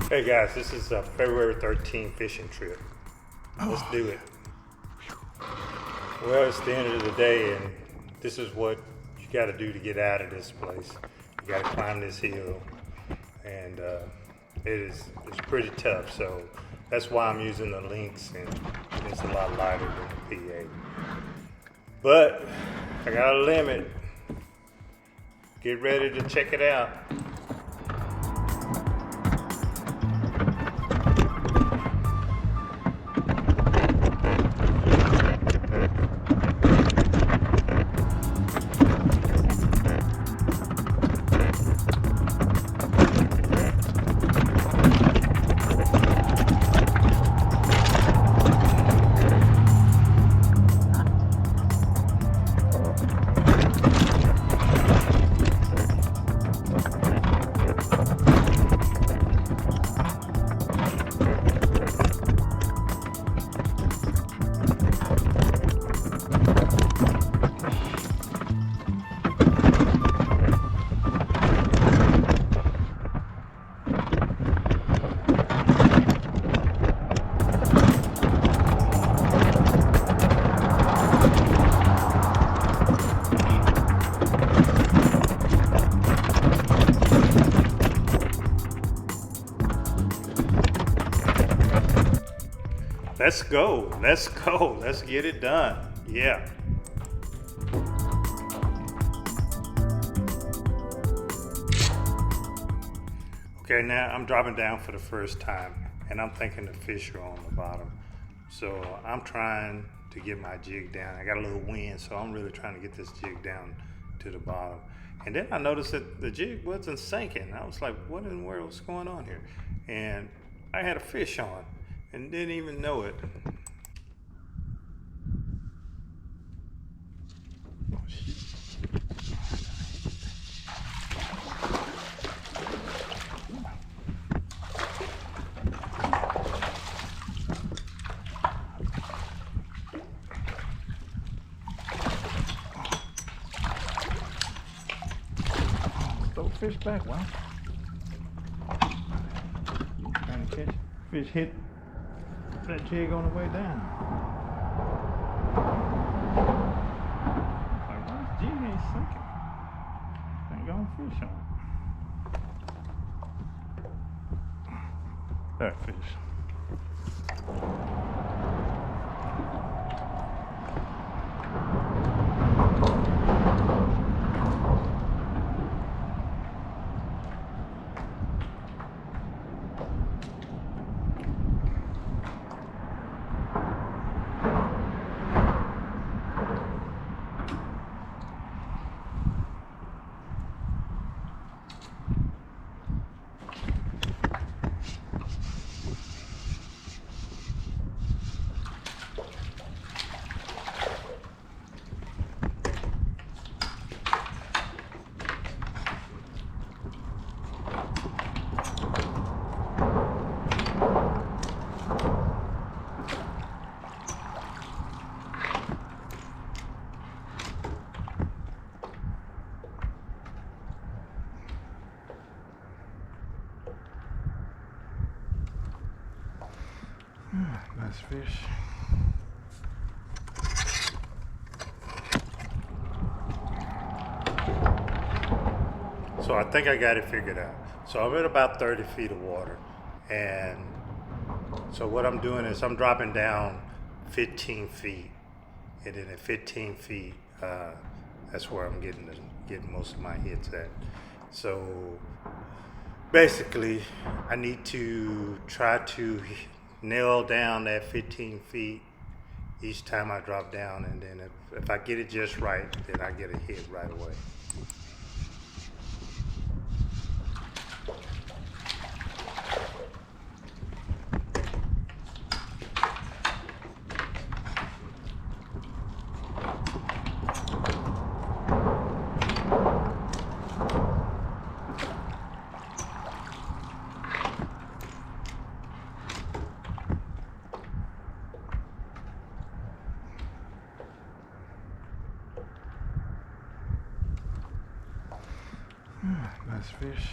Hey guys, this is a February 13th fishing trip. Let's do it. Well, it's the end of the day, and this is what you got to do to get out of this place. You got to climb this hill, and it's pretty tough. So that's why I'm using the Lynx, and it's a lot lighter than the PA. But I got a limit. Get ready to check it out. Let's go, let's get it done. Yeah. Okay, now I'm dropping down for the first time, and I'm thinking the fish are on the bottom. So I'm trying to get my jig down. I got a little wind, so I'm really trying to get this jig down to the bottom. And then I noticed that the jig wasn't sinking. I was like, what in the world was going on here? And I had a fish on and didn't even know it. Throw fish back, wow. Trying to catch fish hit that jig on the way down. Like, why this jig ain't sinking? Ain't got fish on it. That fish. Nice fish. So I think I got it figured out. So I'm at about 30 feet of water. And so what I'm doing is I'm dropping down 15 feet. And then at 15 feet, that's where I'm getting most of my hits at. So basically, I need to try to nail down that 15 feet each time I drop down, and then if I get it just right, then I get a hit right away. Nice fish.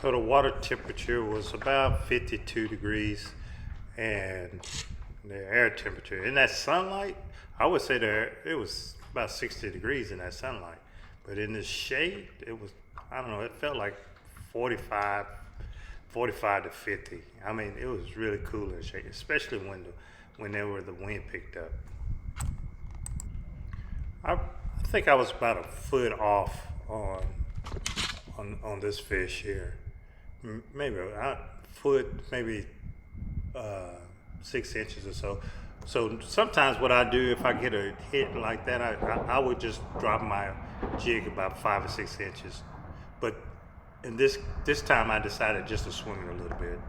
So the water temperature was about 52 degrees, and the air temperature in that sunlight, I would say it was about 60 degrees in that sunlight. But in the shade, it was, I don't know, it felt like 45, 45 to 50. I mean, it was really cool in the shade, especially whenever the wind picked up. I think I was about a foot off on this fish here. Maybe a foot, maybe 6 inches or so. So sometimes what I do if I get a hit like that, I would just drop my jig about 5 or 6 inches. But in this time I decided just to swing it a little bit.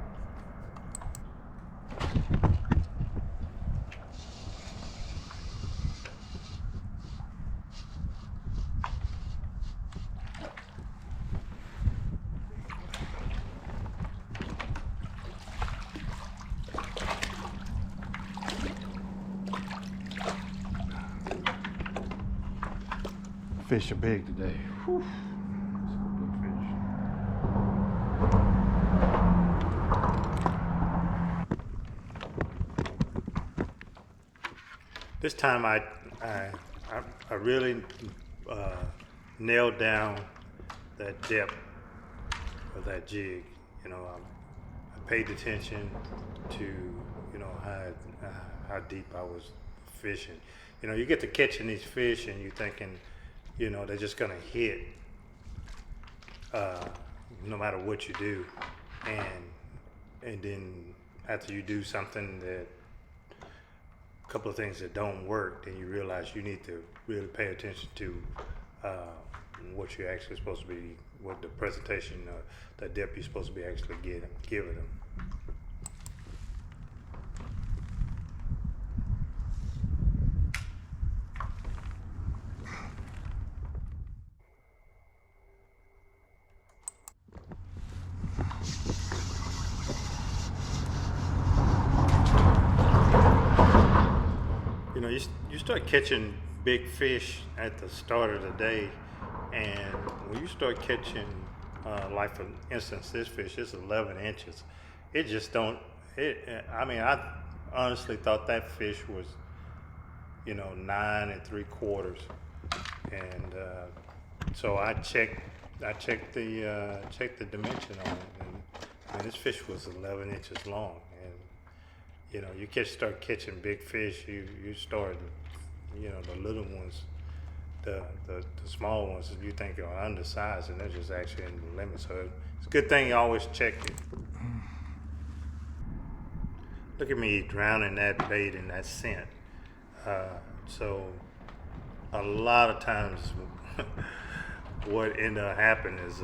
Fish are big today. Whew. This time I really nailed down that depth of that jig. You know, I paid attention to, you know, how deep I was fishing. You know, you get to catching these fish and you're thinking, you know, they're just gonna hit no matter what you do, and then after you do something that a couple of things that don't work, then you realize you need to really pay attention to what you're actually supposed to be, what the presentation, the depth you're supposed to be actually giving them. You know, you start catching big fish at the start of the day, and when you start catching, like for instance, this fish is 11 inches. It just don't. I mean, I honestly thought that fish was, you know, 9 3/4, and so I checked the dimension on it, and this fish was 11 inches long. You know, you start catching big fish, you start, you know, the little ones, the small ones you think are undersized, and they're just actually in the limit. So it's a good thing you always check it. Look at me drowning that bait in that scent. So a lot of times what ended up happening is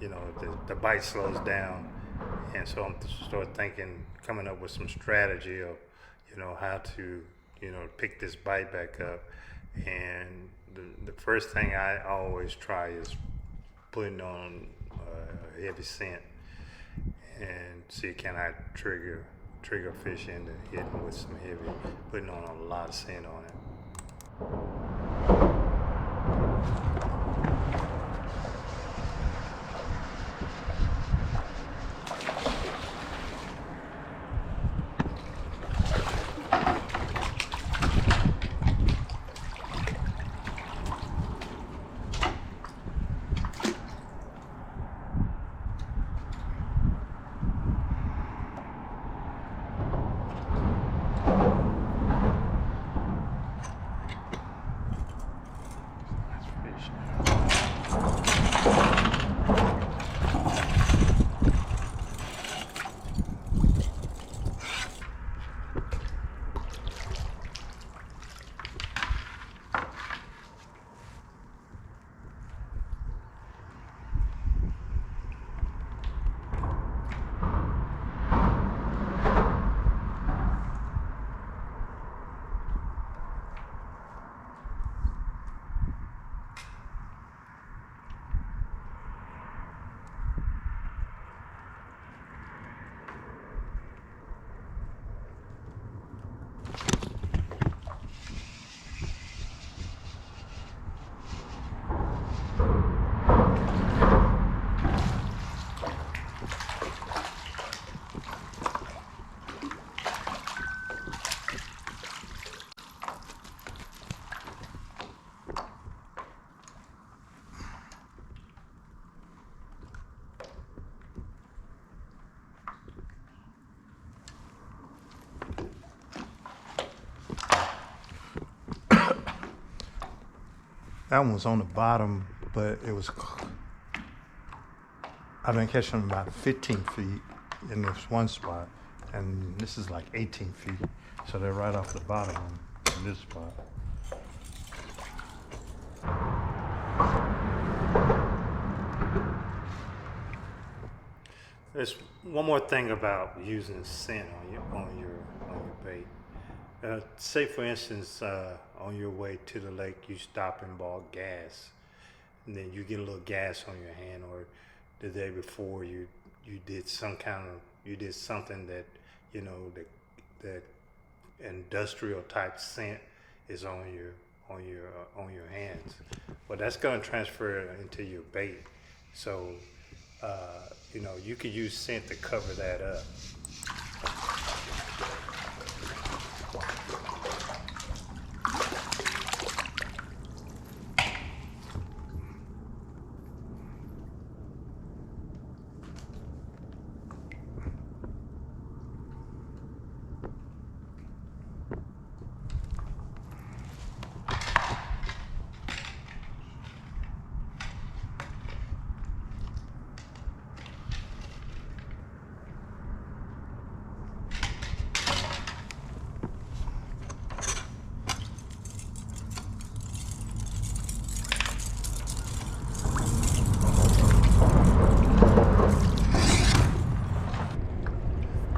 you know, the bite slows down. And so I'm start thinking, coming up with some strategy of, you know, how to, you know, pick this bite back up. And the first thing I always try is putting on a heavy scent and see, can I trigger fish into hitting with some heavy, putting on a lot of scent on it. That one was on the bottom, but it was. I've been catching them about 15 feet in this one spot, and this is like 18 feet. So they're right off the bottom in this spot. There's one more thing about using scent on your bait. Say for instance, on your way to the lake, you stop and bought gas, and then you get a little gas on your hand, or the day before you did something that that industrial type scent is on your hands. Well, that's going to transfer into your bait. So you could use scent to cover that up.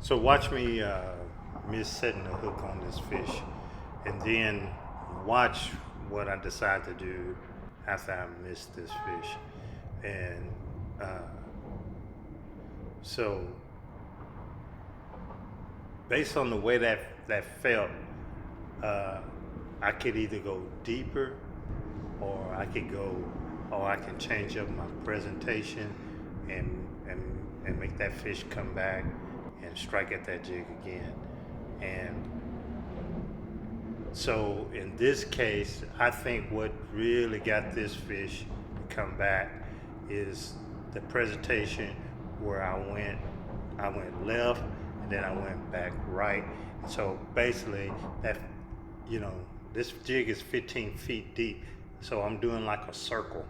So watch me miss setting the hook on this fish, and then watch what I decide to do after I miss this fish. And so based on the way that felt, I could either go deeper, or I can change up my presentation and make that fish come back and strike at that jig again. And so in this case, I think what really got this fish to come back is the presentation where I went left and then I went back right. So basically this jig is 15 feet deep, so I'm doing like a circle.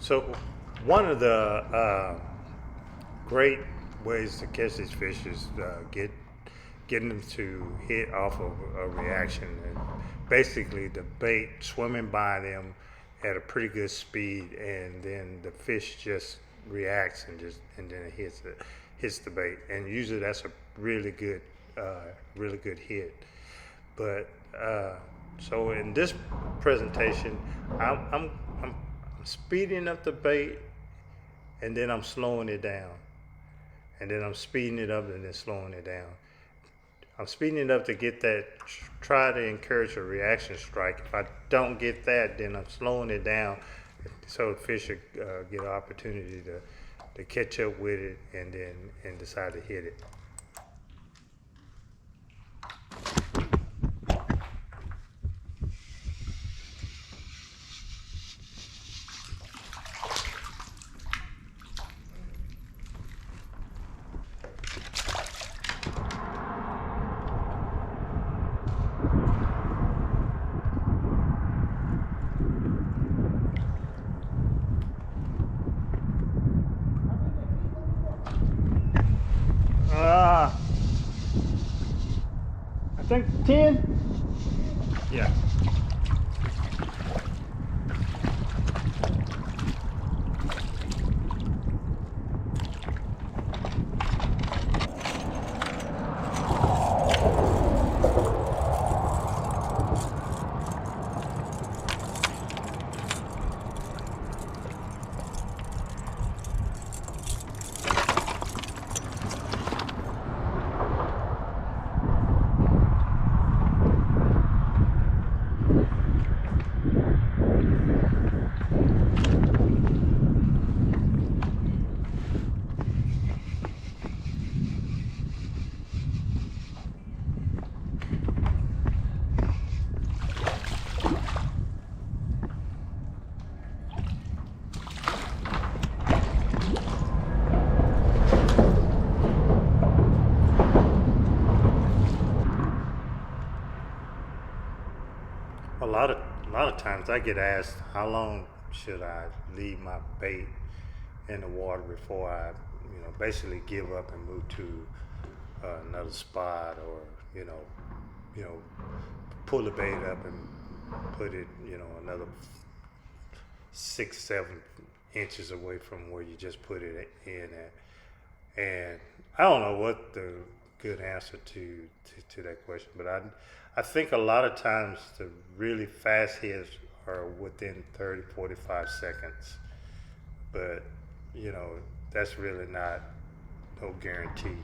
So one of the great ways to catch these fish is getting them to hit off of a reaction, and basically the bait swimming by them at a pretty good speed, and then the fish just reacts and then it hits the bait, and usually that's a really good hit. But so in this presentation, I'm speeding up the bait, and then I'm slowing it down, and then I'm speeding it up and then slowing it down. I'm speeding it up to get that, try to encourage a reaction strike. If I don't get that, then I'm slowing it down so the fish get an opportunity to catch up with it and decide to hit it. I think 10. Yeah. A lot of times I get asked how long should I leave my bait in the water before I, basically give up and move to another spot, or pull the bait up and put it another 6-7 inches away from where you just put it in at. And I don't know what the good answer to that question, but I think a lot of times the really fast hits are within 30-45 seconds, but that's really not no guarantee.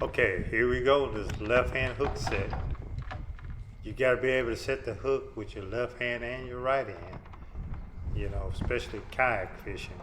Okay, here we go, this left hand hook set. You gotta be able to set the hook with your left hand and your right hand, especially kayak fishing.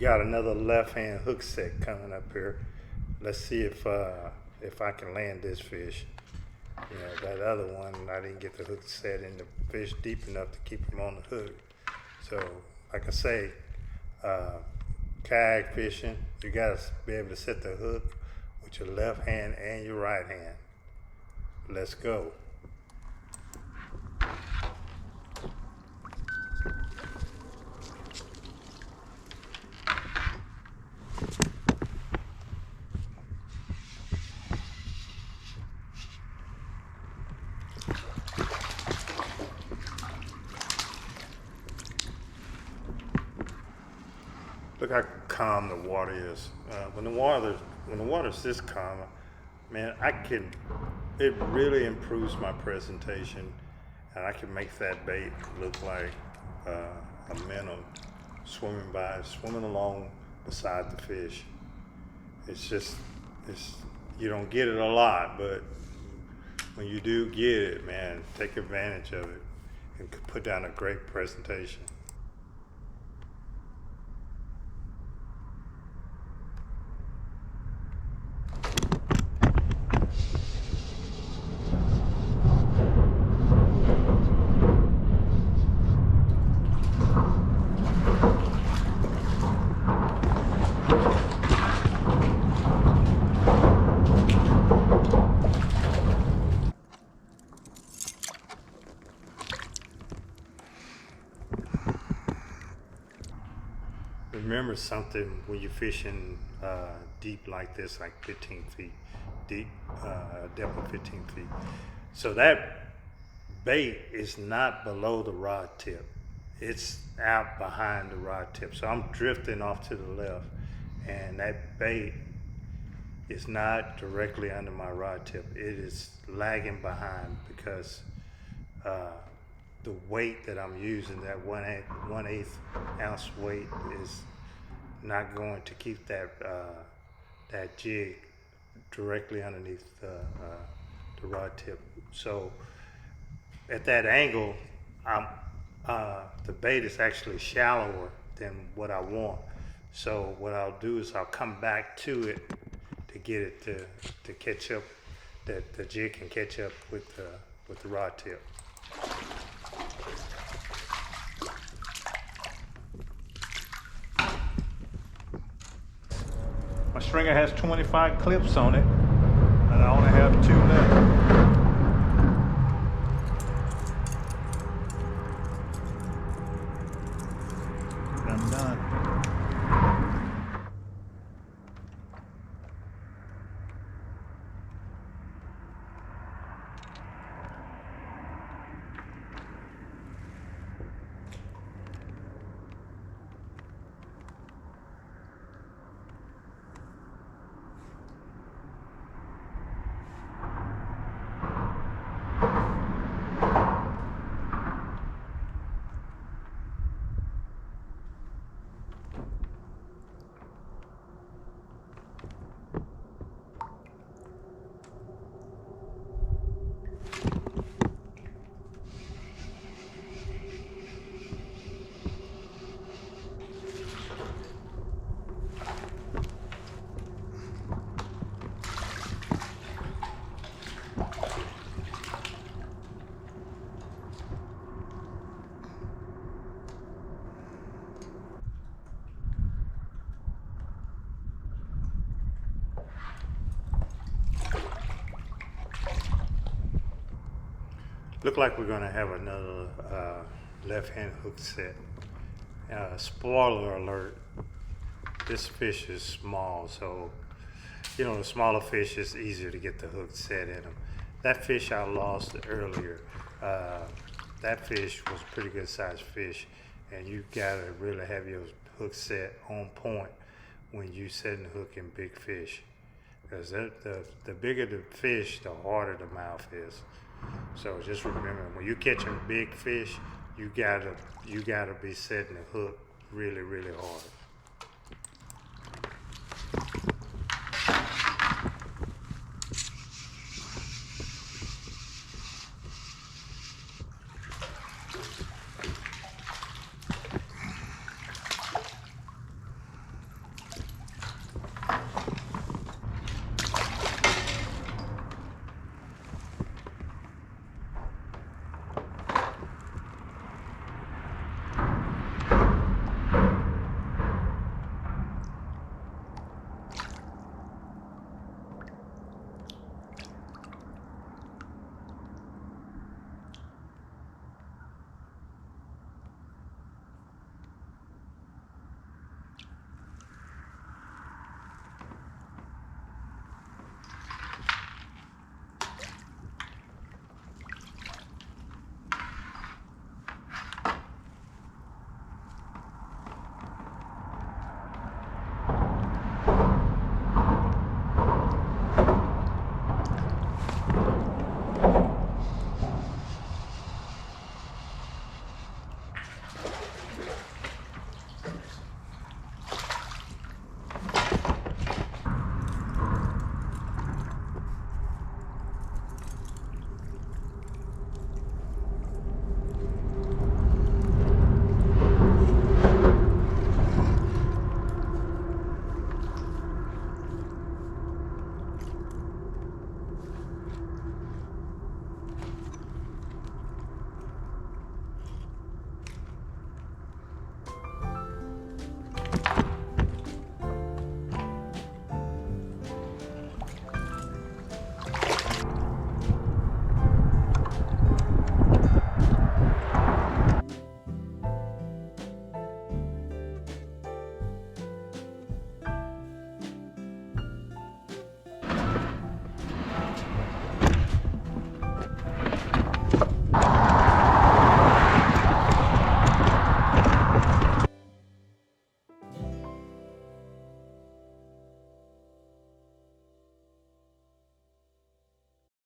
got another left hand hook set coming up here. Let's see if I can land this fish. You know, that other one, I didn't get the hook set in the fish deep enough to keep him on the hook. So, like I say, kayak fishing, you gotta be able to set the hook with your left hand and your right hand. Let's go. Look how calm the water is. When the water's this calm, man, it really improves my presentation, and I can make that bait look like a minnow swimming along beside the fish. You don't get it a lot, but when you do get it, man, take advantage of it and put down a great presentation. Remember something when you're fishing deep like this, like 15 feet deep, depth of 15 feet. So that bait is not below the rod tip. It's out behind the rod tip. So I'm drifting off to the left, and that bait is not directly under my rod tip. It is lagging behind because the weight that I'm using, that 1/8 ounce weight, is not going to keep that jig directly underneath the rod tip. So at that angle, the bait is actually shallower than what I want. So what I'll do is I'll come back to it to get it to catch up, that the jig can catch up with the rod tip. My stringer has 25 clips on it, and I only have 2 left. I'm done. Look like we're gonna have another left-hand hook set. Spoiler alert, this fish is small, so you know, the smaller fish, it's easier to get the hook set in them. That fish I lost earlier, that fish was a pretty good sized fish, and you gotta really have your hook set on point when you setting the hook in big fish. Because the bigger the fish, the harder the mouth is. So just remember, when you're catching big fish, you gotta be setting the hook really, really hard.